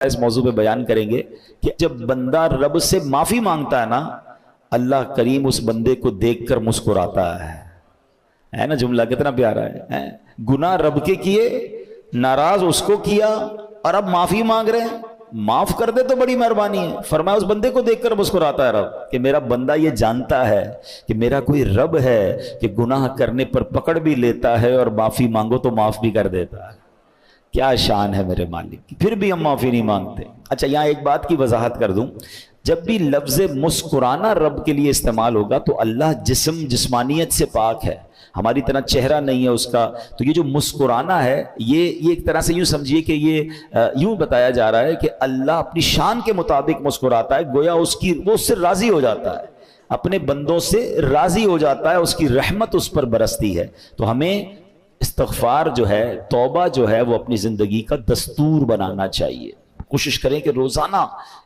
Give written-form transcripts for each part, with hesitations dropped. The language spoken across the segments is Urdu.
اس موضوع پہ بیان کریں گے کہ جب بندہ رب سے معافی مانگتا ہے نا، اللہ کریم اس بندے کو دیکھ کر مسکراتا ہے نا. جملہ کتنا پیارا ہے. گناہ رب کے کیے، ناراض اس کو کیا، اور اب معافی مانگ رہے ہیں. معاف کر دے تو بڑی مہربانی ہے. فرمایا اس بندے کو دیکھ کر مسکراتا ہے رب کہ میرا بندہ یہ جانتا ہے کہ میرا کوئی رب ہے کہ گناہ کرنے پر پکڑ بھی لیتا ہے اور معافی مانگو تو معاف بھی کر دیتا ہے. کیا شان ہے میرے مالک کی. پھر بھی ہم معافی نہیں مانگتے. اچھا، یہاں ایک بات کی وضاحت کر دوں. جب بھی لفظ مسکرانا رب کے لیے استعمال ہوگا تو اللہ جسمانیت سے پاک ہے، ہماری طرح چہرہ نہیں ہے اس کا. تو یہ جو مسکرانا ہے یہ ایک طرح سے یوں سمجھیے کہ یہ یوں بتایا جا رہا ہے کہ اللہ اپنی شان کے مطابق مسکراتا ہے، گویا وہ اس سے راضی ہو جاتا ہے، اپنے بندوں سے راضی ہو جاتا ہے، اس کی رحمت اس پر برستی ہے. تو ہمیں استغفار جو ہے، توبہ جو ہے، وہ اپنی زندگی کا دستور بنانا چاہیے. کوشش کریں کہ روزانہ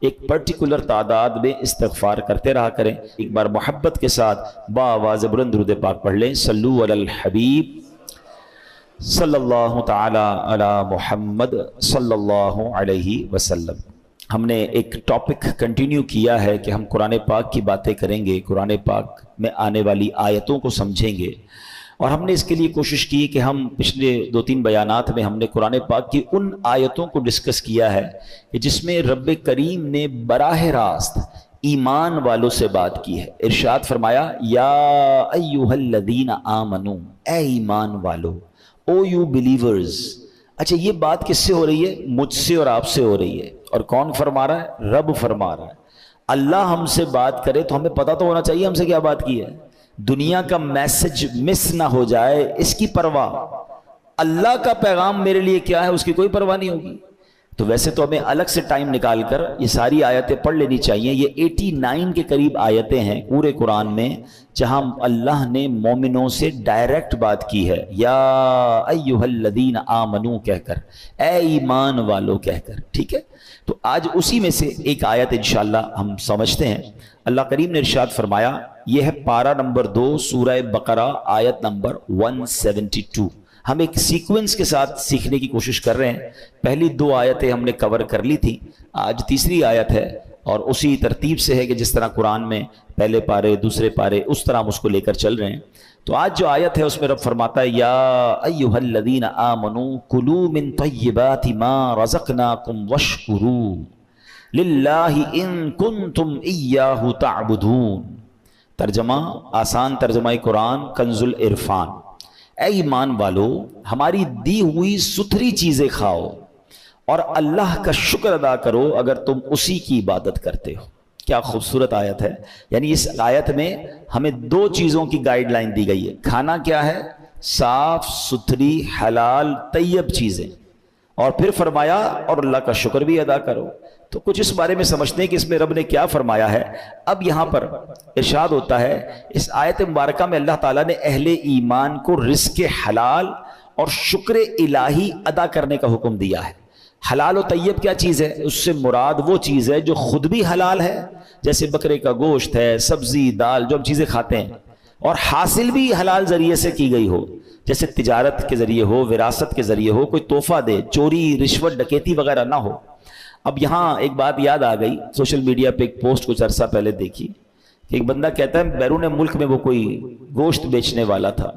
ایک پرٹیکولر تعداد میں استغفار کرتے رہا کریں. ایک بار محبت کے ساتھ بآواز بلند درود پاک پڑھ لیں. صلو علی الحبیب صلی اللہ تعالی علی محمد صلی اللہ علیہ وسلم. ہم نے ایک ٹاپک کنٹینیو کیا ہے کہ ہم قرآن پاک کی باتیں کریں گے، قرآن پاک میں آنے والی آیتوں کو سمجھیں گے. اور ہم نے اس کے لیے کوشش کی کہ ہم پچھلے 2-3 بیانات میں ہم نے قرآن پاک کی ان آیتوں کو ڈسکس کیا ہے کہ جس میں رب کریم نے براہ راست ایمان والوں سے بات کی ہے. ارشاد فرمایا یا ایھا الذین آمنو، اے ایمان والو، او یو بلیورز. اچھا، یہ بات کس سے ہو رہی ہے؟ مجھ سے اور آپ سے ہو رہی ہے. اور کون فرما رہا ہے؟ رب فرما رہا ہے. اللہ ہم سے بات کرے تو ہمیں پتہ تو ہونا چاہیے ہم سے کیا بات کی ہے. دنیا کا میسج مس نہ ہو جائے اس کی پرواہ. اللہ کا پیغام میرے لیے کیا ہے اس کی کوئی پرواہ نہیں ہوگی. تو ویسے تو ہمیں الگ سے ٹائم نکال کر یہ ساری آیتیں پڑھ لینی چاہیے. یہ 89 کے قریب آیتیں ہیں پورے قرآن میں جہاں اللہ نے مومنوں سے ڈائریکٹ بات کی ہے، یا ایھا الذین آمنو کہہ کر، اے ایمان والو کہہ کر. ٹھیک ہے، تو آج اسی میں سے ایک آیت انشاءاللہ ہم سمجھتے ہیں. اللہ کریم نے ارشاد فرمایا، یہ ہے پارہ نمبر 2 سورہ بقرہ آیت نمبر 172. ہم ایک سیکوینس کے ساتھ سیکھنے کی کوشش کر رہے ہیں. پہلی 2 آیتیں ہم نے کور کر لی تھی، آج تیسری آیت ہے، اور اسی ترتیب سے ہے کہ جس طرح قرآن میں پہلے پارے، دوسرے پارے، اس طرح ہم اس کو لے کر چل رہے ہیں. تو آج جو آیت ہے اس میں رب فرماتا ہے، یا ایھا الذین آمنوا کلوا من طیبات ما رزقناکم واشکروا للہ ان کنتم ایاہ تعبدون. ترجمہ، آسان ترجمہ قرآن کنز العرفان. اے ایمان والو، ہماری دی ہوئی ستھری چیزیں کھاؤ اور اللہ کا شکر ادا کرو اگر تم اسی کی عبادت کرتے ہو. کیا خوبصورت آیت ہے. یعنی اس آیت میں ہمیں 2 چیزوں کی گائیڈ لائن دی گئی ہے. کھانا کیا ہے؟ صاف ستھری حلال طیب چیزیں. اور پھر فرمایا اور اللہ کا شکر بھی ادا کرو. تو کچھ اس بارے میں سمجھتے ہیں کہ اس میں رب نے کیا فرمایا ہے. اب یہاں پر ارشاد ہوتا ہے، اس آیت مبارکہ میں اللہ تعالیٰ نے اہل ایمان کو رزق حلال اور شکر الہی ادا کرنے کا حکم دیا ہے. حلال و طیب کیا چیز ہے؟ اس سے مراد وہ چیز ہے جو خود بھی حلال ہے، جیسے بکرے کا گوشت ہے، سبزی دال جو ہم چیزیں کھاتے ہیں، اور حاصل بھی حلال ذریعے سے کی گئی ہو، جیسے تجارت کے ذریعے ہو، وراثت کے ذریعے ہو، کوئی تحفہ دے، چوری رشوت ڈکیتی وغیرہ نہ ہو. اب یہاں ایک بات یاد آ گئی، سوشل میڈیا پہ ایک پوسٹ کچھ عرصہ پہلے دیکھی کہ ایک بندہ کہتا ہے بیرون ملک میں وہ کوئی گوشت بیچنے والا تھا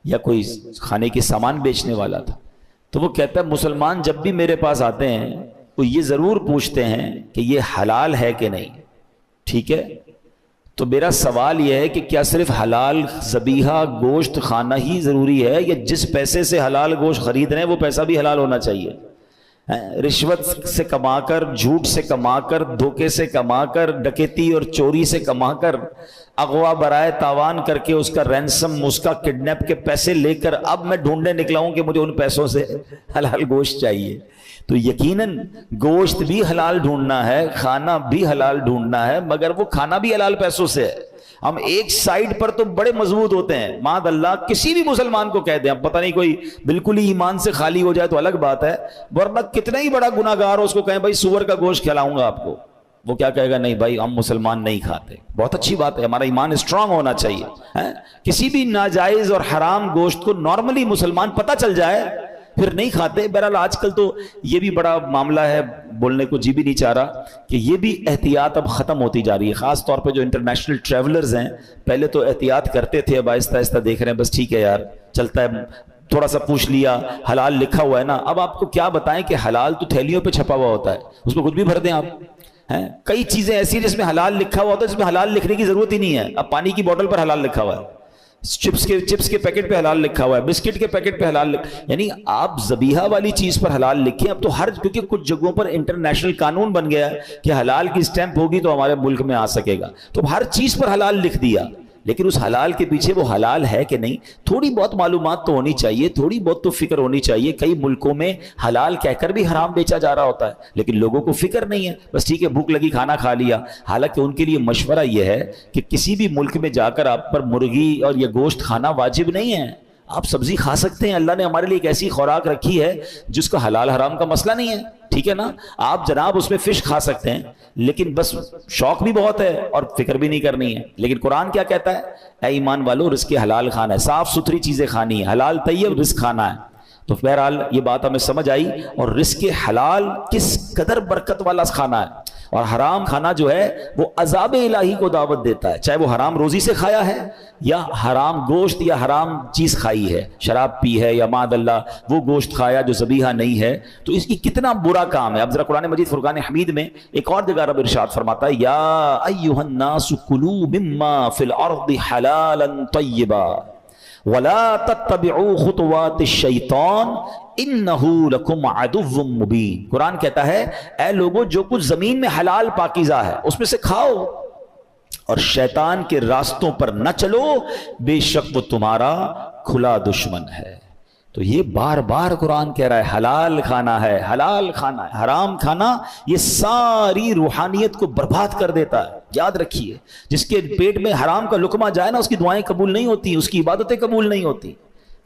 یا کوئی کھانے کے سامان بیچنے والا تھا. تو وہ کہتا ہے مسلمان جب بھی میرے پاس آتے ہیں وہ یہ ضرور پوچھتے ہیں کہ یہ حلال ہے کہ نہیں. ٹھیک ہے، تو میرا سوال یہ ہے کہ کیا صرف حلال ذبیحہ گوشت کھانا ہی ضروری ہے، یا جس پیسے سے حلال گوشت خرید رہے ہیں وہ پیسہ بھی حلال ہونا چاہیے؟ رشوت سے کما کر، جھوٹ سے کما کر، دھوکے سے کما کر، ڈکیتی اور چوری سے کما کر، اغوا برائے تاوان کر کے اس کا رینسم، اس کا کڈنیپ کے پیسے لے کر اب میں ڈھونڈنے نکلا ہوں کہ مجھے ان پیسوں سے حلال گوشت چاہیے. تو یقیناً گوشت بھی حلال ڈھونڈنا ہے، کھانا بھی حلال ڈھونڈنا ہے، مگر وہ کھانا بھی حلال پیسوں سے ہے. ہم ایک سائیڈ پر تو بڑے مضبوط ہوتے ہیں، معاذ اللہ کسی بھی مسلمان کو کہہ دیں، اب پتہ نہیں کوئی بالکل ہی ایمان سے خالی ہو جائے تو الگ بات ہے، ورنہ کتنا ہی بڑا گناہ گار ہو اس کو کہیں بھائی سور کا گوشت کھلاؤں گا آپ کو، وہ کیا کہے گا؟ نہیں بھائی ہم مسلمان نہیں کھاتے. بہت اچھی بات ہے، ہمارا ایمان اسٹرانگ ہونا چاہیے. کسی بھی ناجائز اور حرام گوشت کو نارملی مسلمان پتہ چل جائے پھر نہیں کھاتے. بہرحال آج کل تو یہ بھی بڑا معاملہ ہے, بولنے کو جی بھی نہیں چاہ رہا کہ یہ بھی احتیاط اب ختم ہوتی جا رہی ہے, خاص طور پہ جو انٹرنیشنل ٹریولرز ہیں. پہلے تو احتیاط کرتے تھے, اب آہستہ آہستہ دیکھ رہے ہیں بس ٹھیک ہے یار چلتا ہے, تھوڑا سا پوچھ لیا, حلال لکھا ہوا ہے نا. اب آپ کو کیا بتائیں کہ حلال تو تھیلیوں پہ چھپا ہوا ہوتا ہے, اس پہ کچھ بھی بھر دیں آپ. کئی چیزیں ایسی ہیں جس میں حلال لکھا ہوا ہوتا ہے, جس میں حلال لکھنے کی ضرورت ہی نہیں ہے. اب پانی کی بوتل پر حلال لکھا ہوا ہے, چپس کے پیکٹ پہ حلال لکھا ہوا ہے, بسکٹ کے پیکٹ پہ حلال یعنی آپ ذبیحہ والی چیز پر حلال لکھیں. اب تو کیونکہ کچھ جگہوں پر انٹرنیشنل قانون بن گیا ہے کہ حلال کی سٹیمپ ہوگی تو ہمارے ملک میں آ سکے گا, تو ہر چیز پر حلال لکھ دیا. لیکن اس حلال کے پیچھے وہ حلال ہے کہ نہیں, تھوڑی بہت معلومات تو ہونی چاہیے, تھوڑی بہت تو فکر ہونی چاہیے. کئی ملکوں میں حلال کہہ کر بھی حرام بیچا جا رہا ہوتا ہے, لیکن لوگوں کو فکر نہیں ہے, بس ٹھیک ہے بھوک لگی کھانا کھا لیا. حالانکہ ان کے لیے مشورہ یہ ہے کہ کسی بھی ملک میں جا کر آپ پر مرغی اور یہ گوشت کھانا واجب نہیں ہے. آپ سبزی کھا سکتے ہیں, اللہ نے ہمارے لیے ایک ایسی خوراک رکھی ہے جس کا حلال حرام کا مسئلہ نہیں ہے, ٹھیک ہے نا. آپ جناب اس میں فش کھا سکتے ہیں, لیکن بس شوق بھی بہت ہے اور فکر بھی نہیں کرنی ہے. لیکن قرآن کیا کہتا ہے, اے ایمان والو رزق حلال کھانا ہے, صاف ستھری چیزیں کھانی ہے, حلال طیب رزق کھانا ہے. تو بہرحال یہ بات ہمیں سمجھ آئی, اور رزق حلال کس قدر برکت والا کھانا ہے, اور حرام کھانا جو ہے وہ عذاب الہی کو دعوت دیتا ہے, چاہے وہ حرام روزی سے کھایا ہے یا حرام گوشت یا حرام چیز کھائی ہے, شراب پی ہے یا معاذ اللہ وہ گوشت کھایا جو ذبیحہ نہیں ہے, تو اس کی کتنا برا کام ہے. اب ذرا قرآن مجید فرقان حمید میں ایک اور جگہ رب ارشاد فرماتا ہے, یا ایھا الناس کلوا مما فی الارض حلالا طیبا ولا تتبعوا خطوات الشیطان انہ لکم عدو مبین. قرآن کہتا ہے اے لوگوں جو کچھ زمین میں حلال پاکیزہ ہے اس میں سے کھاؤ, اور شیطان کے راستوں پر نہ چلو, بے شک وہ تمہارا کھلا دشمن ہے. تو یہ بار بار قرآن کہہ رہا ہے حلال کھانا ہے, حلال کھانا ہے. حرام کھانا یہ ساری روحانیت کو برباد کر دیتا ہے. یاد رکھیے, جس کے پیٹ میں حرام کا لقمہ جائے نا, اس کی دعائیں قبول نہیں ہوتی, اس کی عبادتیں قبول نہیں ہوتی.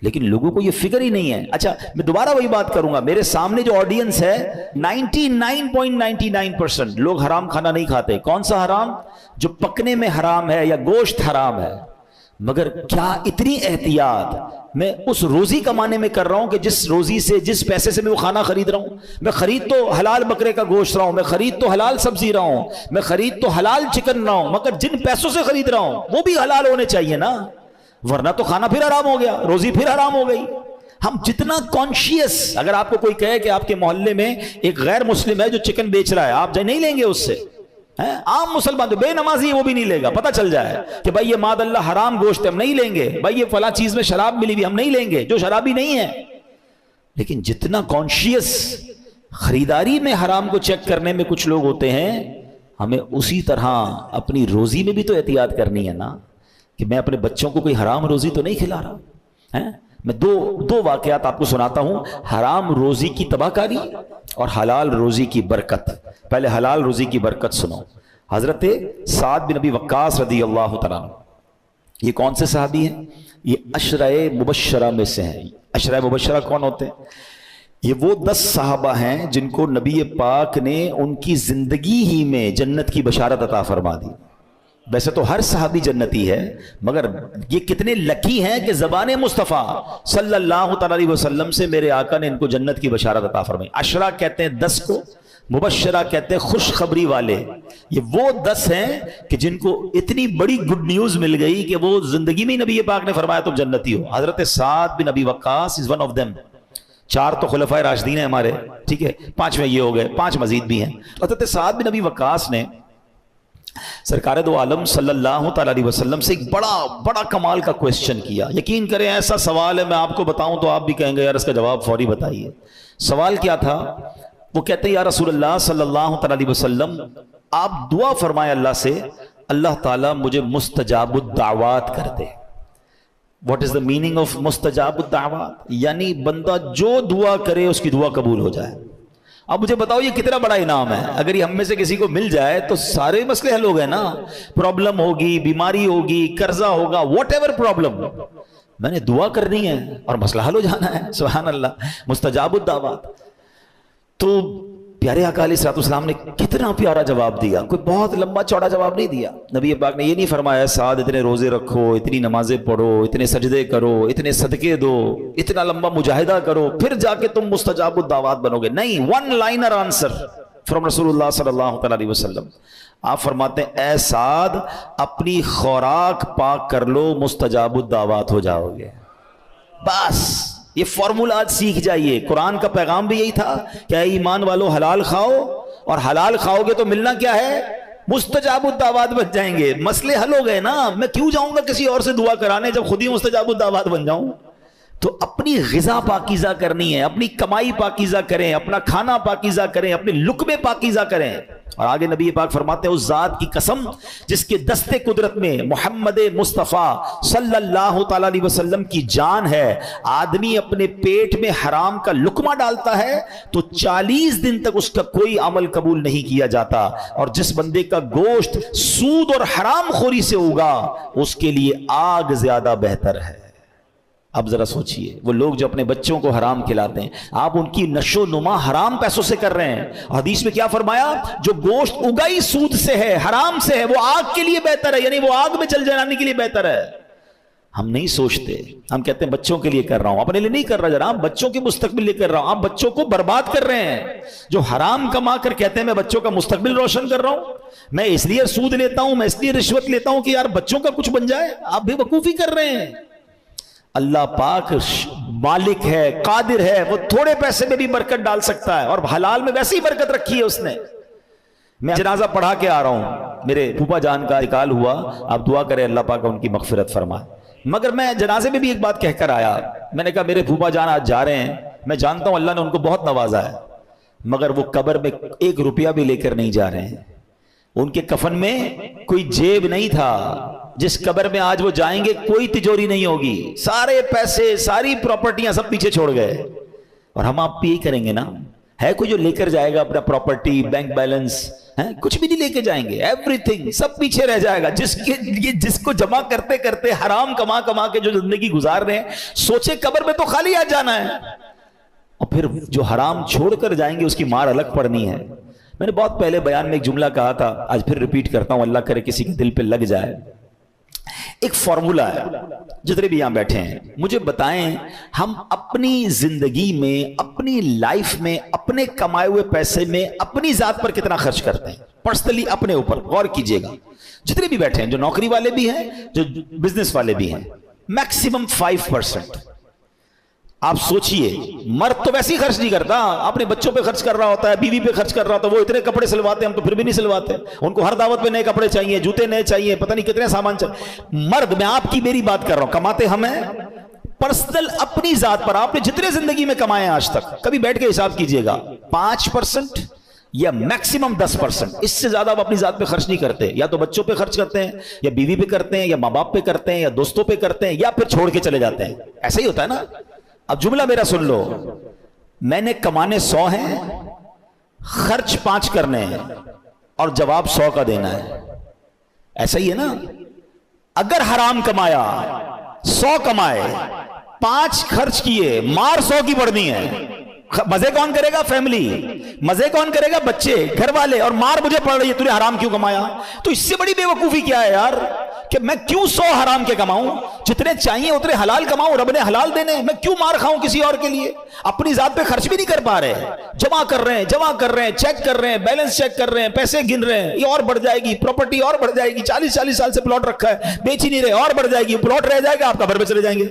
لیکن لوگوں کو یہ فکر ہی نہیں ہے. اچھا میں دوبارہ وہی بات کروں گا, میرے سامنے جو آڈینس ہے 99.99% لوگ حرام کھانا نہیں کھاتے. کون سا حرام؟ جو پکنے میں حرام ہے یا گوشت حرام ہے. مگر کیا اتنی احتیاط میں اس روزی کمانے میں کر رہا ہوں کہ جس روزی سے, جس پیسے سے میں وہ کھانا خرید رہا ہوں, میں خرید تو حلال بکرے کا گوشت رہا ہوں, میں خرید تو حلال سبزی رہا ہوں, میں خرید تو حلال چکن رہا ہوں, مگر جن پیسوں سے خرید رہا ہوں وہ بھی حلال ہونے چاہیے نا, ورنہ تو کھانا پھر حرام ہو گیا, روزی پھر حرام ہو گئی. ہم جتنا کانشیس, اگر آپ کو کوئی کہے کہ آپ کے محلے میں ایک غیر مسلم ہے جو چکن بیچ رہا ہے, آپ نہیں لیں گے اس سے. عام مسلمان جو بے نمازی وہ بھی نہیں لے گا, پتہ چل جائے کہ بھائی یہ ماد اللہ حرام گوشت ہم نہیں لیں گے, بھائی یہ فلاں چیز میں شراب ملی ہوئی ہم نہیں لیں گے, جو شرابی نہیں ہے. لیکن جتنا کانشیس خریداری میں حرام کو چیک کرنے میں کچھ لوگ ہوتے ہیں, ہمیں اسی طرح اپنی روزی میں بھی تو احتیاط کرنی ہے نا, کہ میں اپنے بچوں کو کوئی حرام روزی تو نہیں کھلا رہا. میں دو واقعات آپ کو سناتا ہوں, حرام روزی کی تباہ کاری اور حلال روزی کی برکت. پہلے حلال روزی کی برکت سنو. حضرت سعد بن ابی وقاص رضی اللہ تعالیٰ عنہ, یہ کون سے صحابی ہیں؟ یہ عشرہ مبشرہ میں سے ہیں. عشرہ مبشرہ کون ہوتے ہیں؟ یہ وہ 10 صحابہ ہیں جن کو نبی پاک نے ان کی زندگی ہی میں جنت کی بشارت عطا فرما دی. ویسے تو ہر صحابی جنتی ہے, مگر یہ کتنے لکی ہیں کہ زبان مصطفیٰ صلی اللہ تعالی علیہ وسلم سے میرے آقا نے ان کو جنت کی بشارت عطا فرمائی. عشرہ کہتے ہیں 10 کو, مبشرہ کہتے ہیں خوشخبری والے. یہ وہ 10 ہیں کہ جن کو اتنی بڑی گڈ نیوز مل گئی کہ وہ زندگی میں نبی پاک نے فرمایا تم جنتی ہو. حضرت سعد بن ابی وقاص از ون آف دیم. 4 تو خلفائے راشدین ہیں ہمارے, ٹھیک ہے, 5ویں یہ ہو گئے, 5 مزید بھی ہیں. حضرت سعد بن ابی وقاص نے سرکار دو عالم صلی اللہ تعالی علیہ وسلم سے ایک بڑا کمال کا کویسچن کیا. یقین کریں ایسا سوال ہے, میں آپ کو بتاؤں تو آپ بھی کہیں گے یار اس کا جواب فوری بتائیے. سوال کیا تھا؟ وہ کہتے ہیں یا رسول اللہ صلی اللہ تعالی علیہ وسلم آپ دعا فرمائے اللہ سے, اللہ تعالیٰ مجھے مستجاب الدعوات کر دے. What is the meaning of مستجاب الدعوات؟ یعنی بندہ جو دعا کرے اس کی دعا قبول ہو جائے. اب مجھے بتاؤ یہ کتنا بڑا انعام ہے. اگر یہ ہم میں سے کسی کو مل جائے تو سارے مسئلے حل ہو گئے نا. پرابلم ہوگی, بیماری ہوگی, قرضہ ہوگا, واٹ ایور پرابلم, میں نے دعا کرنی ہے اور مسئلہ حل ہو جانا ہے. سبحان اللہ, مستجاب الدعوات. تو پیارے آقا علیہ الصلوۃ والسلام نے کتنا پیارا جواب دیا، کوئی بہت لمبا چوڑا جواب نہیں دیا. نبی پاک نے یہ نہیں فرمایا سعد اتنے روزے رکھو، اتنی نمازیں پڑھو، اتنے سجدے کرو، اتنے صدقے دو، اتنا لمبا مجاہدہ کرو، پھر جا کے تم مستجاب الدعوات بنو گے. نہیں، ون لائنر آنسر فرام رسول اللہ صلی اللہ تعالی علیہ وسلم. آپ فرماتے ہیں اے سعد اپنی خوراک پاک کر لو، مستجاب الدعوات ہو جاؤ گے. بس یہ فارمولہ آج سیکھ جائیے. قرآن کا پیغام بھی یہی تھا کہ اے ایمان والو حلال کھاؤ، اور حلال کھاؤ گے تو ملنا کیا ہے؟ مستجاب الدعوات بن جائیں گے. مسئلے حل ہو گئے نا. میں کیوں جاؤں گا کسی اور سے دعا کرانے جب خود ہی مستجاب الدعوات بن جاؤں؟ تو اپنی غذا پاکیزہ کرنی ہے، اپنی کمائی پاکیزہ کریں، اپنا کھانا پاکیزہ کریں، اپنے لقمے پاکیزہ کریں. اور آگے نبی پاک فرماتے ہیں اس ذات کی قسم جس کے دستے قدرت میں محمد مصطفیٰ صلی اللہ تعالی علیہ وسلم کی جان ہے، آدمی اپنے پیٹ میں حرام کا لقمہ ڈالتا ہے تو 40 دن تک اس کا کوئی عمل قبول نہیں کیا جاتا. اور جس بندے کا گوشت سود اور حرام خوری سے ہوگا اس کے لیے آگ زیادہ بہتر ہے. اب ذرا سوچئے وہ لوگ جو اپنے بچوں کو حرام کھلاتے ہیں، آپ ان کی نشو نما حرام پیسوں سے کر رہے ہیں. حدیث میں کیا فرمایا؟ جو گوشت اگائی سود سے ہے، حرام سے ہے، وہ آگ کے لیے بہتر ہے، یعنی وہ آگ میں جل جلانے کے لیے بہتر ہے. ہم نہیں سوچتے، ہم کہتے ہیں بچوں کے لیے کر رہا ہوں، اپنے لیے نہیں کر رہا جناب، بچوں کے مستقبل لیے کر رہا ہوں. آپ بچوں کو برباد کر رہے ہیں. جو حرام کما کر کہتے ہیں میں بچوں کا مستقبل روشن کر رہا ہوں، میں اس لیے سود لیتا ہوں، میں اس لیے رشوت لیتا ہوں کہ یار بچوں کا کچھ بن جائے، آپ بے وقوفی کر رہے ہیں. اللہ پاک مالک ہے، قادر ہے، وہ تھوڑے پیسے میں بھی برکت ڈال سکتا ہے، اور حلال میں ویسے ہی برکت رکھی ہے اس نے. میں جنازہ پڑھا کے آ رہا ہوں، میرے پھوپھا جان کا انتقال ہوا، آپ دعا کریں اللہ پاک ان کی مغفرت فرمائے. مگر میں جنازے میں بھی ایک بات کہہ کر آیا. میں نے کہا میرے پھوپھا جان آج جا رہے ہیں، میں جانتا ہوں اللہ نے ان کو بہت نوازا ہے، مگر وہ قبر میں 1 روپیہ بھی لے کر نہیں جا رہے ہیں. ان کے کفن میں کوئی جیب نہیں تھا. جس قبر میں آج وہ جائیں گے کوئی تجوری نہیں ہوگی، سارے پیسے ساری پراپرٹیاں سب پیچھے چھوڑ گئے. اور ہم آپ بھی یہی کریں گے نا. ہے کوئی جو لے کر جائے گا اپنا پراپرٹی، بینک بیلنس؟ کچھ بھی نہیں لے کے جائیں گے. ایوری تھنگ سب پیچھے رہ جائے گا. جس کو جمع کرتے کرتے حرام کما کما کے جو زندگی گزار رہے ہیں، سوچے قبر میں تو خالی آ جانا ہے، اور پھر جو حرام چھوڑ کر جائیں گے اس کی مار الگ پڑنی ہے. میں نے بہت پہلے بیان میں ایک جملہ کہا تھا، آج پھر ریپیٹ کرتا ہوں، اللہ کرے کسی کے دل پہ لگ جائے. ایک فارمولہ ہے. جتنے بھی یہاں بیٹھے ہیں مجھے بتائیں، ہم اپنی زندگی میں، اپنی لائف میں، اپنے کمائے ہوئے پیسے میں اپنی ذات پر کتنا خرچ کرتے ہیں؟ پرسنلی اپنے اوپر غور کیجئے گا. جتنے بھی بیٹھے ہیں، جو نوکری والے بھی ہیں، جو بزنس والے بھی ہیں، میکسیمم 5%. آپ سوچئے، مرد تو ویسے ہی خرچ نہیں کرتا، اپنے بچوں پہ خرچ کر رہا ہوتا ہے، بیوی پہ خرچ کر رہا ہوتا ہے. وہ اتنے کپڑے سلواتے ہیں، ہم تو پھر بھی نہیں سلواتے. ان کو ہر دعوت پہ نئے کپڑے چاہیے، جوتے نئے چاہیے، پتہ نہیں کتنے سامان چاہیے. مرد، میں آپ کی میری بات کر رہا ہوں، کماتے ہم ہیں. پرسنل اپنی ذات پر آپ نے جتنے زندگی میں کمائے ہیں آج تک، کبھی بیٹھ کے حساب کیجئے گا، 5% یا میکسیمم 10%. اس سے زیادہ آپ اپنی ذات پہ خرچ نہیں کرتے. یا تو بچوں پہ خرچ کرتے ہیں، یا بیوی پہ کرتے ہیں، یا ماں باپ پہ کرتے ہیں، یا دوستوں پہ کرتے ہیں، یا پھر چھوڑ کے چلے جاتے ہیں. ایسا ہی ہوتا ہے نا. اب جملہ میرا سن لو، میں نے کمانے 100 ہیں، خرچ 5 کرنے ہیں، اور جواب 100 کا دینا ہے. ایسا ہی ہے نا. اگر حرام کمایا، 100 کمائے، 5 خرچ کیے، مار 100 کی پڑنی ہے. مزے کون کرے گا؟ فیملی. مزے کون کرے گا؟ بچے، گھر والے. اور مار مجھے پڑ رہی ہے، تو نے حرام کیوں کمایا؟ تو اس سے بڑی بے وقوفی کیا ہے یار، کہ میں کیوں 100 حرام کے کماؤں؟ جتنے چاہیے اتنے حلال کماؤں، رب نے حلال دینے. میں کیوں مار کھاؤں کسی اور کے لیے؟ اپنی ذات پہ خرچ بھی نہیں کر پا رہے، جمع کر رہے ہیں، چیک کر رہے ہیں، بیلنس چیک کر رہے ہیں، پیسے گن رہے ہیں. یہ اور بڑھ جائے گی، پراپرٹی اور بڑھ جائے گی. 40 سال سے پلاٹ رکھا ہے، بیچ ہی نہیں رہے، اور بڑھ جائے گی. پلاٹ رہ جائے گا، آپ قبر پہ چلے جائیں گے.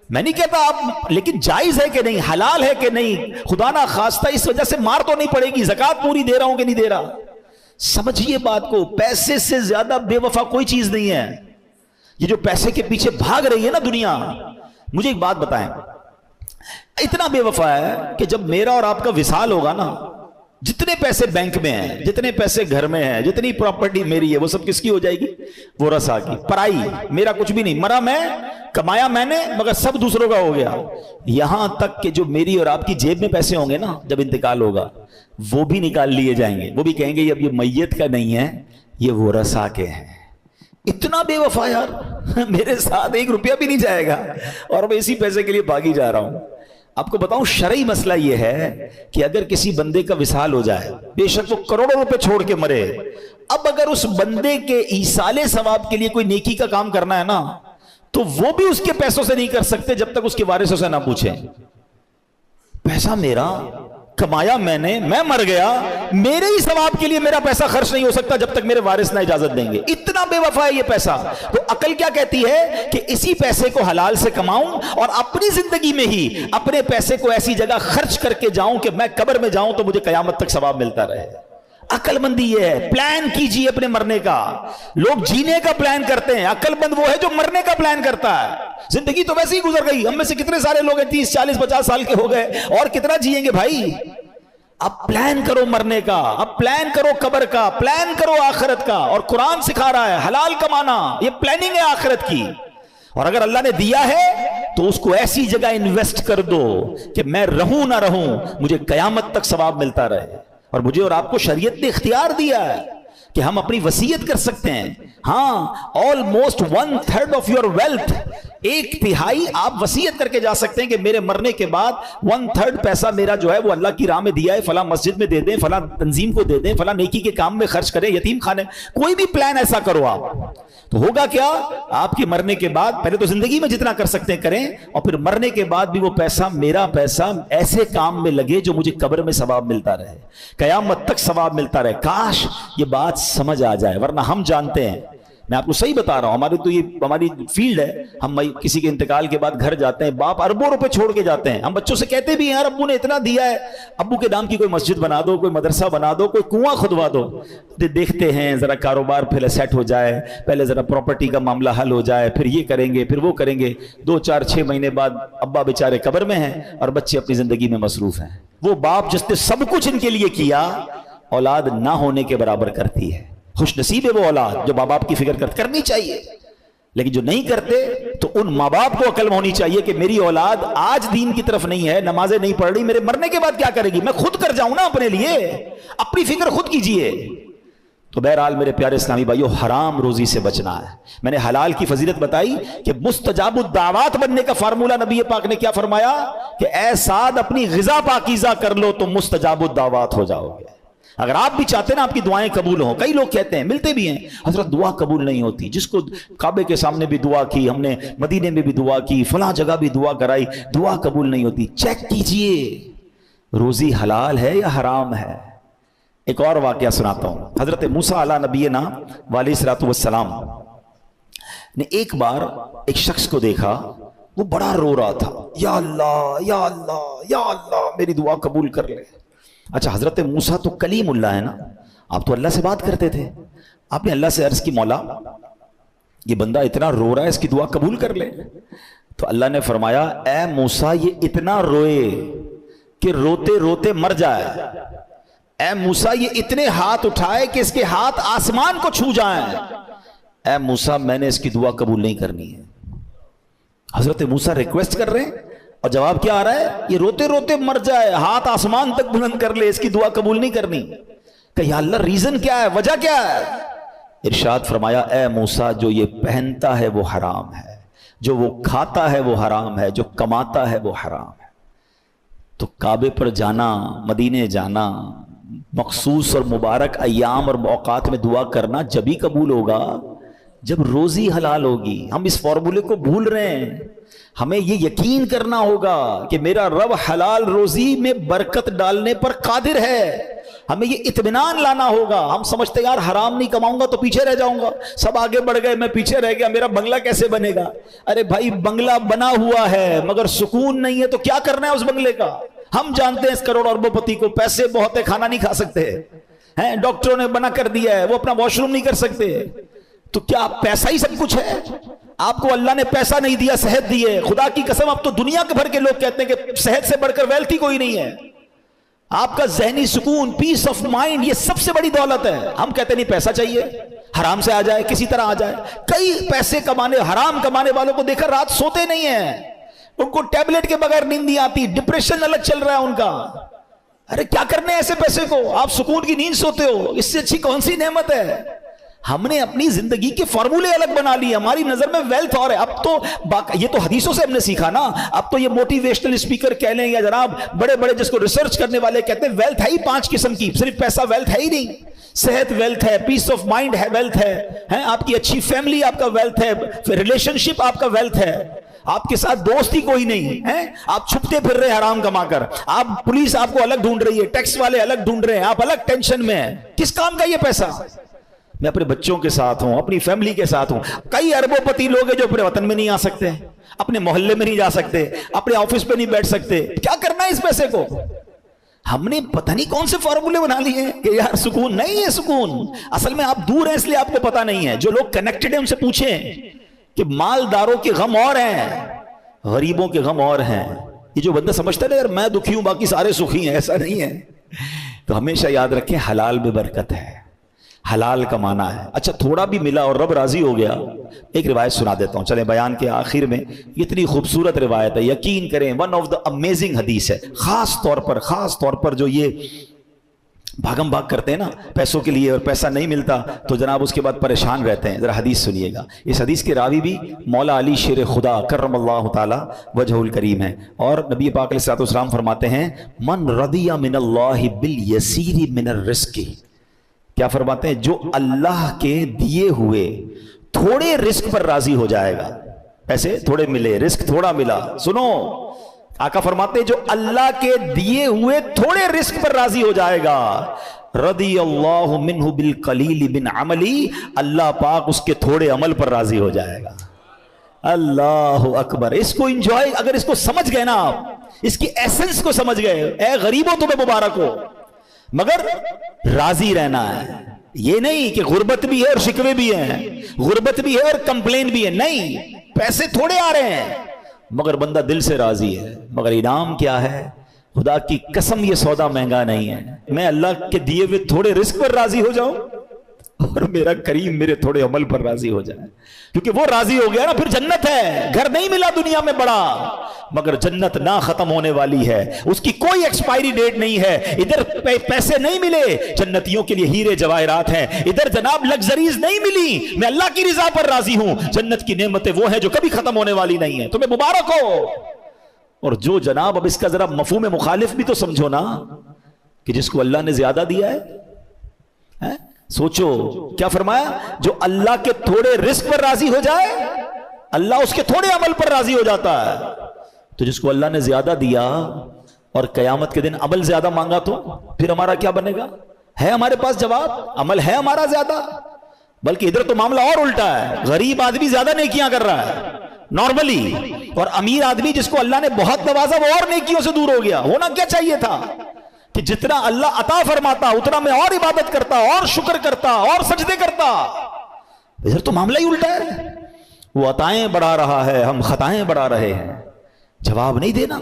میں نہیں کہتا آپ، لیکن جائز ہے کہ نہیں، حلال ہے کہ نہیں؟ خدا نہ خواستہ اس وجہ سے مار تو نہیں پڑے گی. زکوٰۃ پوری دے رہا ہوں کہ نہیں دے رہا؟ سمجھیے بات کو. پیسے سے زیادہ بے وفا کوئی چیز نہیں ہے. یہ جو پیسے کے پیچھے بھاگ رہی ہے نا دنیا، مجھے ایک بات بتائیں، اتنا بے وفا ہے کہ جب میرا اور آپ کا وصال ہوگا نا، جتنے پیسے بینک میں ہیں، جتنے پیسے گھر میں ہیں، جتنی پراپرٹی میری ہے، وہ سب کس کی ہو جائے گی؟ ورثاء کی. پرائی. میرا کچھ بھی نہیں. مرا میں، کمایا میں نے، مگر سب دوسروں کا ہو گیا. یہاں تک کہ جو میری اور آپ کی جیب میں پیسے ہوں گے نا، جب انتقال ہوگا، وہ بھی نکال لیے جائیں گے. وہ بھی کہیں گے اب یہ میت کا نہیں ہے، یہ ورثاء کے ہیں. اتنا بے وفا یار. میرے ساتھ 1 روپیہ بھی نہیں جائے گا، اور میں اسی پیسے کے لیے بھاگی جا رہا ہوں. آپ کو بتاؤں شرعی مسئلہ یہ ہے کہ اگر کسی بندے کا وصال ہو جائے، بے شک وہ کروڑوں روپے چھوڑ کے مرے، اب اگر اس بندے کے ایصال ثواب کے لیے کوئی نیکی کا کام کرنا ہے نا، تو وہ بھی اس کے پیسوں سے نہیں کر سکتے جب تک اس کے وارثوں سے نہ پوچھیں۔ پیسہ میرا کمایا میں نے، میں مر گیا، میرے ہی ثواب کے لیے میرا پیسہ خرچ نہیں ہو سکتا جب تک میرے وارث نہ اجازت دیں گے۔ اتنا بے وفا ہے یہ پیسہ۔ تو عقل کیا کہتی ہے کہ اسی پیسے کو حلال سے کماؤں اور اپنی زندگی میں ہی اپنے پیسے کو ایسی جگہ خرچ کر کے جاؤں کہ میں قبر میں جاؤں تو مجھے قیامت تک ثواب ملتا رہے۔ عقل مندی یہ ہے۔ پلان کیجئے اپنے مرنے کا۔ لوگ جینے کا پلان کرتے ہیں، عقل مند وہ ہے جو مرنے کا پلان کرتا ہے۔ زندگی تو ویسے ہی گزر گئی، ہم میں سے کتنے سارے لوگ ہیں 30 40 50 سال کے ہو گئے، اور کتنا جیئیں گے بھائی؟ اب پلان کرو مرنے کا، اب پلان کرو قبر کا، پلان کرو آخرت کا۔ اور قرآن سکھا رہا ہے حلال کمانا، یہ پلاننگ ہے آخرت کی۔ اور اگر اللہ نے دیا ہے تو اس کو ایسی جگہ انویسٹ کر دو کہ میں رہوں نہ رہوں مجھے قیامت تک ثواب ملتا رہے۔ اور مجھے اور آپ کو شریعت نے اختیار دیا ہے کہ ہم اپنی وصیت کر سکتے ہیں۔ ہاں، almost 1/3 of your wealth، 1/3 آپ وصیت کر کے جا سکتے ہیں کہ میرے مرنے کے بعد 1/3 پیسہ میرا جو ہے وہ اللہ کی راہ میں دیا ہے، فلاں مسجد میں دے دیں، فلاں تنظیم کو دے دیں، فلاں نیکی کے کام میں خرچ کریں، یتیم خانے، کوئی بھی پلان ایسا کرو آپ، تو ہوگا کیا؟ آپ کے مرنے کے بعد پہلے تو زندگی میں جتنا کر سکتے ہیں کریں، اور پھر مرنے کے بعد بھی وہ پیسہ، میرا پیسہ ایسے کام میں لگے جو مجھے قبر میں ثواب ملتا رہے، قیامت تک ثواب ملتا رہے۔ کاش یہ بات سمجھ آ جائے، ورنہ ہم جانتے ہیں، میں آپ کو صحیح بتا رہا ہوں، ہماری تو یہ ہماری فیلڈ ہے، ہم کسی کے انتقال کے بعد گھر جاتے ہیں، باپ اربوں روپے چھوڑ کے جاتے ہیں، ہم بچوں سے کہتے بھی ہیں یار ابو نے اتنا دیا ہے، ابو کے نام کی کوئی مسجد بنا دو، کوئی مدرسہ بنا دو، کوئی کنواں کھدوا دو۔ دیکھتے ہیں ذرا کاروبار پہلے سیٹ ہو جائے، پہلے ذرا پراپرٹی کا معاملہ حل ہو جائے، پھر یہ کریں گے، پھر وہ کریں گے۔ 2 4 6 مہینے بعد ابا بیچارے قبر میں ہیں اور بچے اپنی زندگی میں مصروف ہیں۔ وہ باپ جس نے سب کچھ ان کے لیے کیا، اولاد نہ ہونے کے برابر کرتی ہے۔ خوش نصیب ہے وہ اولاد جو ماں باپ کی فکر کرنی چاہیے، لیکن جو نہیں کرتے تو ان ماں باپ کو عقل ہونی چاہیے کہ میری اولاد آج دین کی طرف نہیں ہے، نمازیں نہیں پڑھ رہی، میرے مرنے کے بعد کیا کرے گی؟ میں خود کر جاؤں نا اپنے لیے، اپنی فکر خود کیجئے۔ تو بہرحال میرے پیارے اسلامی بھائیو، حرام روزی سے بچنا ہے۔ میں نے حلال کی فضیلت بتائی کہ مستجاب الدعوات بننے کا فارمولہ نبی پاک نے کیا فرمایا کہ اے سعد اپنی غذا پاکیزہ کر لو تو مستجاب الدعوات ہو جاؤ گے۔ اگر آپ بھی چاہتے ہیں نا آپ کی دعائیں قبول ہوں، کئی لوگ کہتے ہیں، ملتے بھی ہیں، حضرت دعا قبول نہیں ہوتی، جس کو کعبے کے سامنے بھی دعا کی ہم نے، مدینے میں بھی دعا کی، فلاں جگہ بھی دعا کرائی، دعا قبول نہیں ہوتی۔ چیک کیجئے روزی حلال ہے یا حرام ہے۔ ایک اور واقعہ سناتا ہوں۔ حضرت موسیٰ علیہ نبینا علیہ الصلوۃ والسلام نے ایک بار ایک شخص کو دیکھا، وہ بڑا رو رہا تھا، یا اللہ یا اللہ یا اللہ میری دعا قبول کر لے۔ اچھا، حضرت موسیٰ تو کلیم اللہ ہے نا، آپ تو اللہ سے بات کرتے تھے، آپ نے اللہ سے عرض کی مولا یہ بندہ اتنا رو رہا ہے، اس کی دعا قبول کر لے۔ تو اللہ نے فرمایا اے موسیٰ یہ اتنا روئے کہ روتے روتے مر جائے، اے موسیٰ یہ اتنے ہاتھ اٹھائے کہ اس کے ہاتھ آسمان کو چھو جائیں، اے موسیٰ میں نے اس کی دعا قبول نہیں کرنی ہے۔ حضرت موسیٰ ریکویسٹ کر رہے ہیں اور جواب کیا آ رہا ہے؟ یہ روتے روتے مر جائے، ہاتھ آسمان تک بلند کر لے، اس کی دعا قبول نہیں کرنی۔ کہ یا اللہ ریزن کیا ہے، وجہ کیا ہے؟ ارشاد فرمایا اے موسیٰ جو یہ پہنتا ہے وہ حرام ہے، جو وہ کھاتا ہے وہ حرام ہے، جو کماتا ہے وہ حرام ہے۔ تو کعبے پر جانا، مدینے جانا، مخصوص اور مبارک ایام اور اوقات میں دعا کرنا جبھی قبول ہوگا جب روزی حلال ہوگی۔ ہم اس فارمولے کو بھول رہے ہیں۔ ہمیں یہ یقین کرنا ہوگا کہ میرا رب حلال روزی میں برکت ڈالنے پر قادر ہے۔ ہمیں یہ اطمینان لانا ہوگا۔ ہم سمجھتے یار حرام نہیں کماؤں گا تو پیچھے رہ جاؤں گا، سب آگے بڑھ گئے میں پیچھے رہ گیا، میرا بنگلہ کیسے بنے گا؟ ارے بھائی بنگلہ بنا ہوا ہے مگر سکون نہیں ہے، تو کیا کرنا ہے اس بنگلے کا؟ ہم جانتے ہیں اس کروڑ اربوں پتی کو پیسے بہت ہے، کھانا نہیں کھا سکتے ہیں، ڈاکٹروں نے منع کر دیا ہے، وہ اپنا واش روم نہیں کر سکتے، تو کیا پیسہ ہی سب کچھ ہے؟ آپ کو اللہ نے پیسہ نہیں دیا، صحت دی ہے۔ خدا کی قسم اب تو دنیا کے بھر کے لوگ کہتے ہیں کہ صحت سے بڑھ کر ویلتھ ہی کوئی نہیں ہے۔ آپ کا ذہنی سکون، پیس آف مائنڈ، یہ سب سے بڑی دولت ہے۔ ہم کہتے نہیں پیسہ چاہیے، حرام سے آ جائے، کسی طرح آ جائے۔ کئی پیسے کمانے، حرام کمانے والوں کو دیکھا رات سوتے نہیں ہیں، ان کو ٹیبلٹ کے بغیر نیند نہیں آتی، ڈپریشن الگ چل رہا ہے ان کا۔ ارے کیا کرنے ایسے پیسے کو؟ آپ سکون کی نیند سوتے ہو، اس سے اچھی کون سی نعمت ہے؟ ہم نے اپنی زندگی کے فارمولے الگ بنا لیے, ہماری نظر میں ویلتھ اور ہے. اب تو یہ تو حدیثوں سے ہم نے سیکھا نا. اب تو یہ موٹیویشنل اسپیکر کہہ لیں یا جناب بڑے بڑے جس کو ریسرچ کرنے والے کہتے ہیں ویلتھ ہے ہی 5 قسم کی. صرف پیسہ ویلتھ ہے ہی نہیں, صحت ویلتھ ہے, پیس آف مائنڈ ہے ویلتھ ہے, آپ کی اچھی فیملی آپ کا ویلتھ ہے, ریلیشن شپ آپ کا ویلتھ ہے, آپ کے ساتھ دوست ہی کوئی نہیں ہے, آپ چھپتے پھر رہے حرام کما کر, آپ پولیس آپ کو الگ ڈھونڈ رہی ہے, ٹیکس والے الگ ڈھونڈ رہے ہیں, آپ الگ ٹینشن میں ہیں. کس کام کا یہ پیسہ؟ میں اپنے بچوں کے ساتھ ہوں, اپنی فیملی کے ساتھ ہوں. کئی اربوں پتی لوگ ہیں جو اپنے وطن میں نہیں آ سکتے, اپنے محلے میں نہیں جا سکتے, اپنے آفس پہ نہیں بیٹھ سکتے. کیا کرنا ہے اس پیسے کو؟ ہم نے پتہ نہیں کون سے فارمولے بنا لیے کہ یار سکون نہیں ہے. سکون اصل میں آپ دور ہیں اس لیے آپ کو پتہ نہیں ہے. جو لوگ کنیکٹڈ ہیں ان سے پوچھیں کہ مالداروں کے غم اور ہیں, غریبوں کے غم اور ہیں. یہ جو بندہ سمجھتا ہے یار میں دکھی ہوں باقی سارے سکھی ہیں, ایسا نہیں ہے. تو ہمیشہ یاد رکھیں حلال میں برکت ہے, حلال کمانا ہے. اچھا تھوڑا بھی ملا اور رب راضی ہو گیا. ایک روایت سنا دیتا ہوں, چلیں بیان کے آخر میں. اتنی خوبصورت روایت ہے, یقین کریں ون آف دا امیزنگ حدیث ہے. خاص طور پر جو یہ بھاگم بھاگ کرتے ہیں نا پیسوں کے لیے اور پیسہ نہیں ملتا تو جناب اس کے بعد پریشان رہتے ہیں. ذرا حدیث سنیے گا. اس حدیث کے راوی بھی مولا علی شیر خدا کرم اللہ تعالی وجہ الکریم ہے, اور نبی پاک علیہ الصلوۃ والسلام فرماتے ہیں من رضی من اللہ بالیسیر من الرزق. کیا فرماتے ہیں؟ جو اللہ کے دیے ہوئے تھوڑے رزق پر راضی ہو جائے گا. پیسے تھوڑے ملے, رزق تھوڑا ملا. سنو, آقا فرماتے ہیں جو اللہ کے دیے ہوئے تھوڑے رزق پر راضی ہو جائے گا, رضی اللہ منہ بالقلیل من عملی, اللہ پاک اس کے تھوڑے عمل پر راضی ہو جائے گا. اللہ اکبر. اس کو انجوائے, اگر اس کو سمجھ گئے نا آپ, اس کی ایسنس کو سمجھ گئے, اے غریبوں تمہیں مبارک ہو. مگر راضی رہنا ہے, یہ نہیں کہ غربت بھی ہے اور شکوے بھی ہیں, غربت بھی ہے اور کمپلین بھی ہے. نہیں, پیسے تھوڑے آ رہے ہیں مگر بندہ دل سے راضی ہے. مگر انعام کیا ہے؟ خدا کی قسم یہ سودا مہنگا نہیں ہے. میں اللہ کے دیے ہوئے تھوڑے رزق پر راضی ہو جاؤں اور میرا کریم میرے تھوڑے عمل پر راضی ہو جائے, کیونکہ وہ راضی ہو گیا نا پھر جنت ہے. گھر نہیں ملا دنیا میں بڑا, مگر جنت نہ ختم ہونے والی ہے, اس کی کوئی ایکسپائری ڈیٹ نہیں ہے. ادھر پیسے نہیں ملے, جنتیوں کے لیے ہیرے جواہرات ہیں. ادھر جناب لگزریز نہیں ملی, میں اللہ کی رضا پر راضی ہوں. جنت کی نعمتیں وہ ہیں جو کبھی ختم ہونے والی نہیں ہیں. تمہیں مبارک ہو. اور جو جناب اب اس کا ذرا مفہوم مخالف بھی تو سمجھو نا, کہ جس کو اللہ نے زیادہ دیا ہے, سوچو کیا فرمایا, جو اللہ کے تھوڑے رزق پر راضی ہو جائے اللہ اس کے تھوڑے عمل پر راضی ہو جاتا ہے. تو جس کو اللہ نے زیادہ دیا اور قیامت کے دن عمل زیادہ مانگا تو پھر ہمارا کیا بنے گا؟ ہے ہمارے پاس جواب؟ عمل ہے ہمارا زیادہ, بلکہ ادھر تو معاملہ اور الٹا ہے. غریب آدمی زیادہ نیکیاں کر رہا ہے نارملی, اور امیر آدمی جس کو اللہ نے بہت نوازا وہ اور نیکیوں سے دور ہو گیا. ہونا کیا چاہیے تھا کہ جتنا اللہ عطا فرماتا اتنا میں اور عبادت کرتا, اور شکر کرتا, اور سجدے کرتا. ادھر تو معاملہ ہی الٹا ہے. وہ عطائیں بڑھا رہا ہے, ہم خطائیں بڑھا رہے ہیں. جواب نہیں دینا.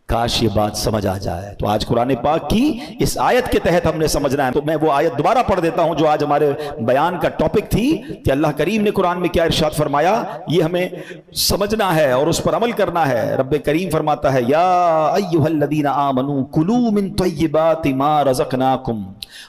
کاش یہ بات سمجھ آ جائے. تو آج قرآن پاک کی اس آیت کے تحت ہم نے سمجھنا ہے. تو میں وہ آیت دوبارہ پڑھ دیتا ہوں جو آج ہمارے بیان کا ٹاپک تھی, کہ اللہ کریم نے قرآن میں کیا ارشاد فرمایا, یہ ہمیں سمجھنا ہے اور اس پر عمل کرنا ہے. رب کریم فرماتا ہے, یا ایھا الذین آمنوا کلوا من طیبات ما رزقناکم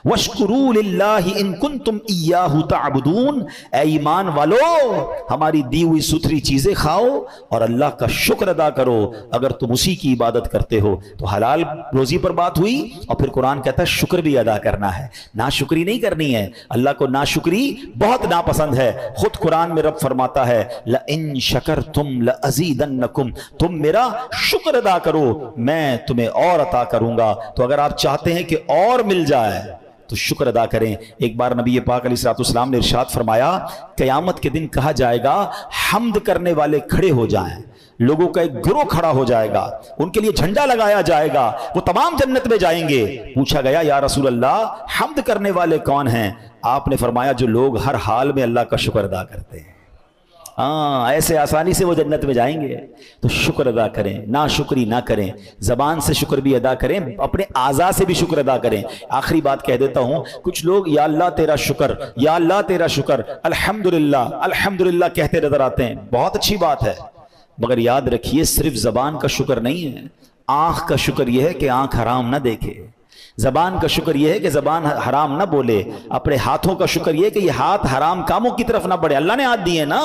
واشکروا للہ ان کنتم ایاہ تعبدون. اے ایمان والو, ہماری دی ہوئی ستھری چیزیں کھاؤ اور اللہ کا شکر ادا کرو اگر تم اسی کی عبادت کرتے ہو. تو حلال روزی پر بات ہوئی, اور پھر قرآن کہتا ہے شکر بھی ادا کرنا ہے, ناشکری نہیں کرنی ہے. اللہ کو ناشکری بہت ناپسند ہے. خود قرآن میں رب فرماتا ہے, لَإِن شَكَرْتُمْ لَأَزِيدَنَّكُمْ, تم میرا شکر ادا کرو میں تمہیں اور عطا کروں گا. تو اگر آپ چاہتے ہیں کہ اور مل جائے تو شکر ادا کریں. ایک بار نبی پاک علیہ الصلوۃ والسلام نے ارشاد فرمایا, قیامت کے دن کہا جائے گا حمد کرنے والے کھڑے ہو جائیں, لوگوں کا ایک گروہ کھڑا ہو جائے گا, ان کے لیے جھنڈا لگایا جائے گا, وہ تمام جنت میں جائیں گے. پوچھا گیا یا رسول اللہ حمد کرنے والے کون ہیں؟ آپ نے فرمایا جو لوگ ہر حال میں اللہ کا شکر ادا کرتے ہیں. ہاں, ایسے آسانی سے وہ جنت میں جائیں گے. تو شکر ادا کریں, نا شکری نہ کریں. زبان سے شکر بھی ادا کریں, اپنے اعضاء سے بھی شکر ادا کریں. آخری بات کہہ دیتا ہوں, کچھ لوگ یا اللہ تیرا شکر, یا اللہ تیرا شکر, الحمدللہ الحمدللہ کہتے نظر آتے ہیں. بہت اچھی بات ہے, مگر یاد رکھیے صرف زبان کا شکر نہیں ہے. آنکھ کا شکر یہ ہے کہ آنکھ حرام نہ دیکھے, زبان کا شکر یہ ہے کہ زبان حرام نہ بولے، اپنے ہاتھوں کا شکر یہ ہے کہ یہ ہاتھ حرام کاموں کی طرف نہ بڑھے. اللہ نے ہاتھ دیے نا،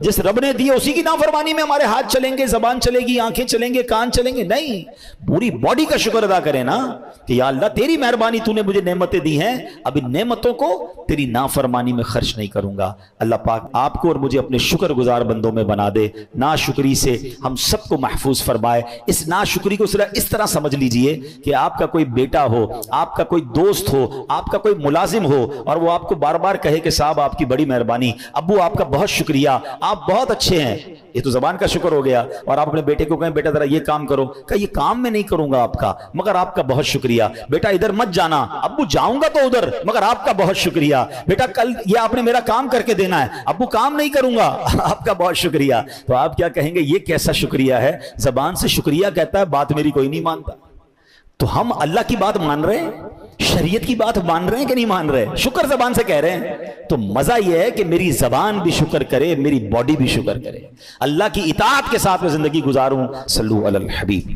جس رب نے دیے اسی کی نافرمانی میں ہمارے ہاتھ چلیں گے، زبان چلے گی، آنکھیں چلیں گے، کان چلیں گے؟ نہیں، پوری باڈی کا شکر ادا کریں نا کہ یا اللہ تیری مہربانی، تو نے مجھے نعمتیں دی ہیں، اب ان نعمتوں کو تیری نافرمانی میں خرچ نہیں کروں گا. اللہ پاک آپ کو اور مجھے اپنے شکر گزار بندوں میں بنا دے. ناشکری سے ہم سب کو محفوظ فرمائے. اس ناشکری کو صرف اس طرح سمجھ لیجئے کہ آپ کا کوئی بیٹا ہو، آپ کا کوئی دوست ہو، آپ کا کوئی ملازم ہو، اور وہ آپ کو بار بار کہے کہ صاحب آپ کی بڑی مہربانی، ابو آپ کا بہت شکریہ، آپ بہت اچھے ہیں. یہ تو زبان کا شکر ہو گیا. اور آپ اپنے بیٹے کو کہیں بیٹا ذرا یہ کام کرو، کہ یہ کام میں نہیں کروں گا آپ کا، مگر آپ کا بہت شکریہ. بیٹا ادھر مت جانا، ابو جاؤں گا تو ادھر، مگر آپ کا بہت شکریہ. بیٹا کل یہ آپ نے میرا کام کر کے دینا ہے، ابو کام نہیں کروں گا، آپ کا بہت شکریہ. تو آپ کیا کہیں گے؟ یہ کیسا شکریہ ہے؟ زبان سے شکریہ کہتا ہے، بات میری کوئی نہیں مانتا. تو ہم اللہ کی بات مان رہے ہیں، شریعت کی بات مان رہے ہیں کہ نہیں مان رہے؟ شکر زبان سے کہہ رہے ہیں. تو مزہ یہ ہے کہ میری زبان بھی شکر کرے، میری باڈی بھی شکر کرے، اللہ کی اطاعت کے ساتھ میں زندگی گزاروں. صلو علی الحبیب.